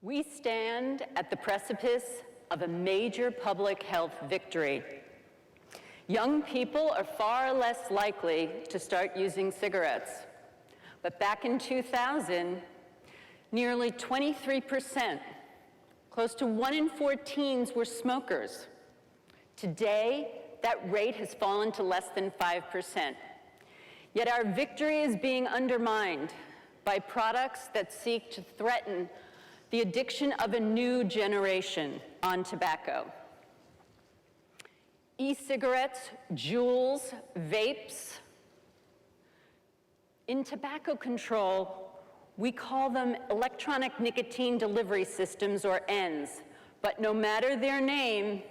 We stand at the precipice of a major public health victory. Young people are far less likely to start using cigarettes. But back in 2000, nearly 23%, close to 1 in 4 teens were smokers. Today, that rate has fallen to less than 5%. Yet our victory is being undermined by products that seek to threaten the addiction of a new generation on tobacco. E-cigarettes, Juuls, vapes. In tobacco control, we call them electronic nicotine delivery systems, or ENDS. But no matter their name,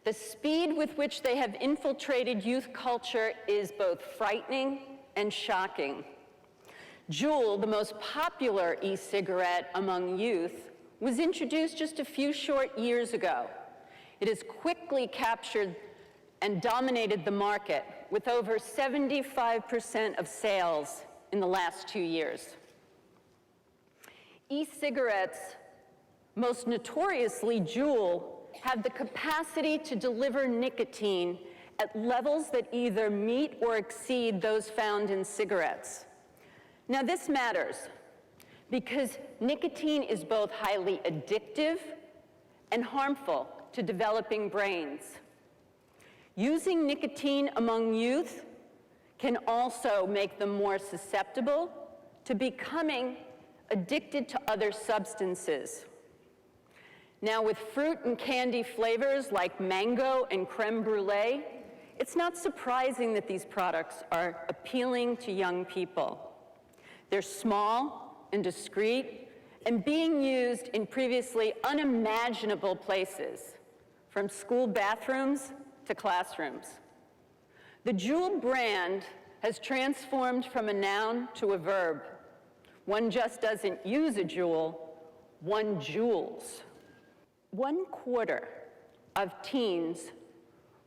the speed with which they have infiltrated youth culture is both frightening and shocking. Juul, the most popular e-cigarette among youth, was introduced just a few short years ago. It has quickly captured and dominated the market with over 75% of sales in the last 2 years. E-cigarettes, most notoriously Juul, have the capacity to deliver nicotine at levels that either meet or exceed those found in cigarettes. Now, this matters because nicotine is both highly addictive and harmful to developing brains. Using nicotine among youth can also make them more susceptible to becoming addicted to other substances. Now, with fruit and candy flavors like mango and creme brulee, it's not surprising that these products are appealing to young people. They're small and discreet and being used in previously unimaginable places, from school bathrooms to classrooms. The Juul brand has transformed from a noun to a verb. One just doesn't use a Juul, one juuls. 1/4 of teens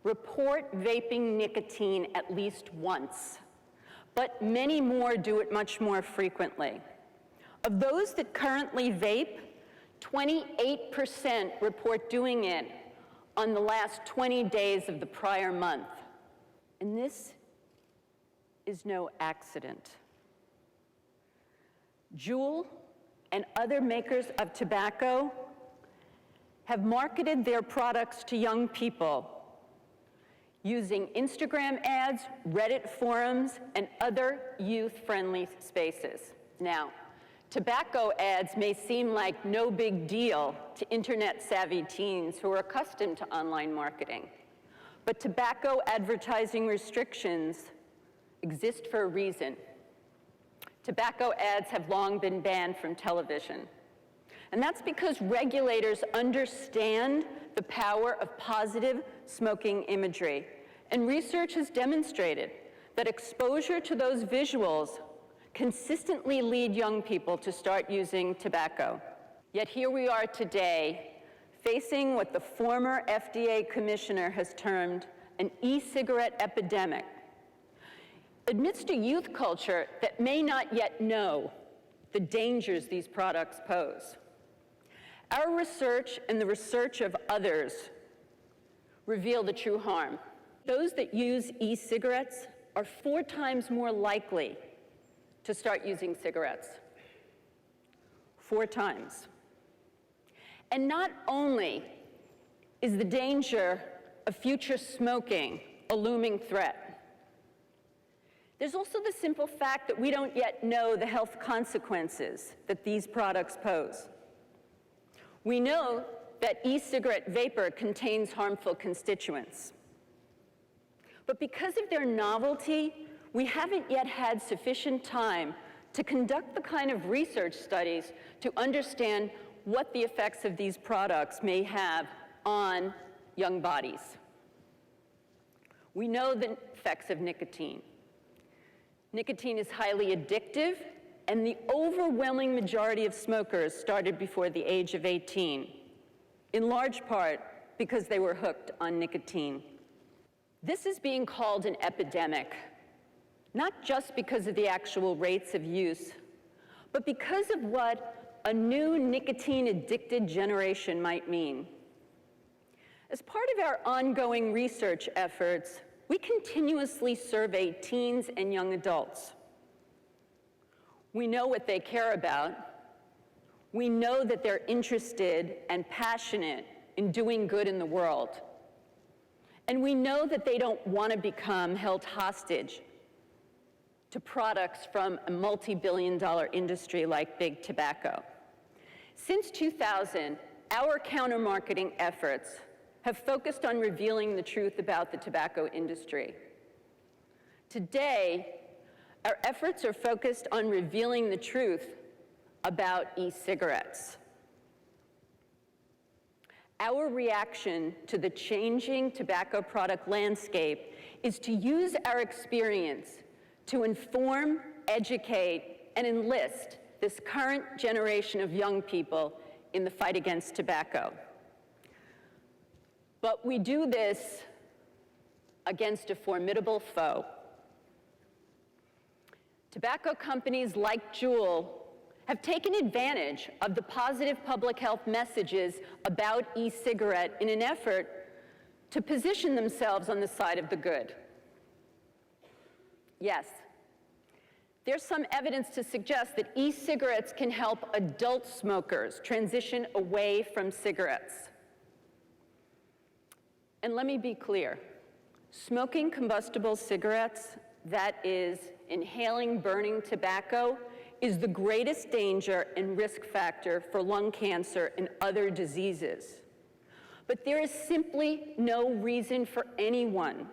report vaping nicotine at least once, but many more do it much more frequently. Of those that currently vape, 28% report doing it on the last 20 days of the prior month. And this is no accident. Juul and other makers of tobacco have marketed their products to young people using Instagram ads, Reddit forums, and other youth-friendly spaces. Now, tobacco ads may seem like no big deal to internet-savvy teens who are accustomed to online marketing, but tobacco advertising restrictions exist for a reason. Tobacco ads have long been banned from television. And that's because regulators understand the power of positive smoking imagery. And research has demonstrated that exposure to those visuals consistently lead young people to start using tobacco. Yet here we are today, facing what the former FDA commissioner has termed an e-cigarette epidemic, amidst a youth culture that may not yet know the dangers these products pose. Our research and the research of others reveal the true harm. Those that use e-cigarettes are 4 times more likely to start using cigarettes. 4 times. And not only is the danger of future smoking a looming threat, there's also the simple fact that we don't yet know the health consequences that these products pose. We know that e-cigarette vapor contains harmful constituents. But because of their novelty, we haven't yet had sufficient time to conduct the kind of research studies to understand what the effects of these products may have on young bodies. We know the effects of nicotine. Nicotine is highly addictive, and the overwhelming majority of smokers started before the age of 18, in large part because they were hooked on nicotine. This is being called an epidemic, not just because of the actual rates of use, but because of what a new nicotine-addicted generation might mean. As part of our ongoing research efforts, we continuously survey teens and young adults. We know what they care about. We know that they're interested and passionate in doing good in the world. And we know that they don't want to become held hostage to products from a multi-billion-dollar industry like big tobacco. Since 2000, our counter-marketing efforts have focused on revealing the truth about the tobacco industry. Today, our efforts are focused on revealing the truth about e-cigarettes. Our reaction to the changing tobacco product landscape is to use our experience to inform, educate, and enlist this current generation of young people in the fight against tobacco. But we do this against a formidable foe. Tobacco companies like Juul have taken advantage of the positive public health messages about e-cigarette in an effort to position themselves on the side of the good. Yes, there's some evidence to suggest that e-cigarettes can help adult smokers transition away from cigarettes. And let me be clear, smoking combustible cigarettes, that is, inhaling burning tobacco, is the greatest danger and risk factor for lung cancer and other diseases. But there is simply no reason for anyone,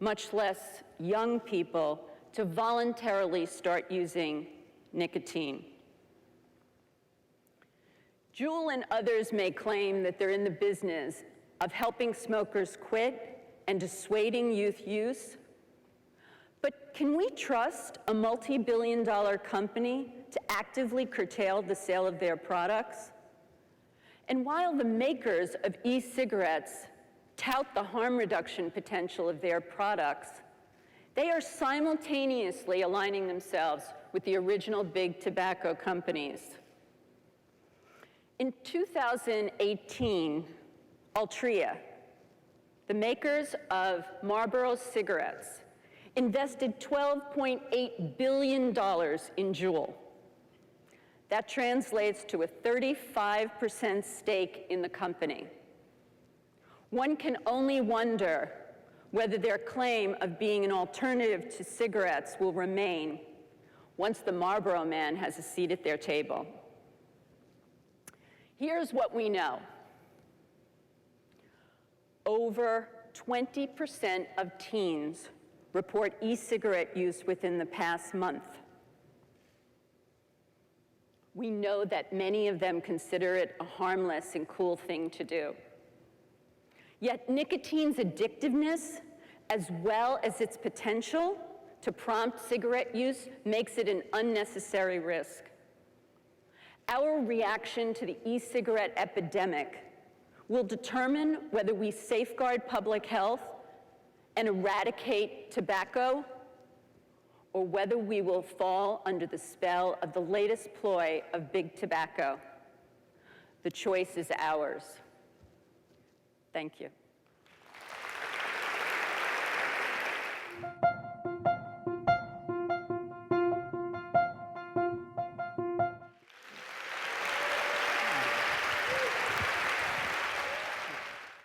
much less young people, to voluntarily start using nicotine. Juul and others may claim that they're in the business of helping smokers quit and dissuading youth use. But can we trust a multi-billion-dollar company to actively curtail the sale of their products? And while the makers of e-cigarettes tout the harm reduction potential of their products, they are simultaneously aligning themselves with the original big tobacco companies. In 2018, Altria, the makers of Marlboro cigarettes, invested $12.8 billion in Juul. That translates to a 35% stake in the company. One can only wonder whether their claim of being an alternative to cigarettes will remain once the Marlboro man has a seat at their table. Here's what we know. Over 20% of teens report e-cigarette use within the past month. We know that many of them consider it a harmless and cool thing to do. Yet nicotine's addictiveness, as well as its potential to prompt cigarette use, makes it an unnecessary risk. Our reaction to the e-cigarette epidemic will determine whether we safeguard public health and eradicate tobacco, or whether we will fall under the spell of the latest ploy of big tobacco. The choice is ours. Thank you.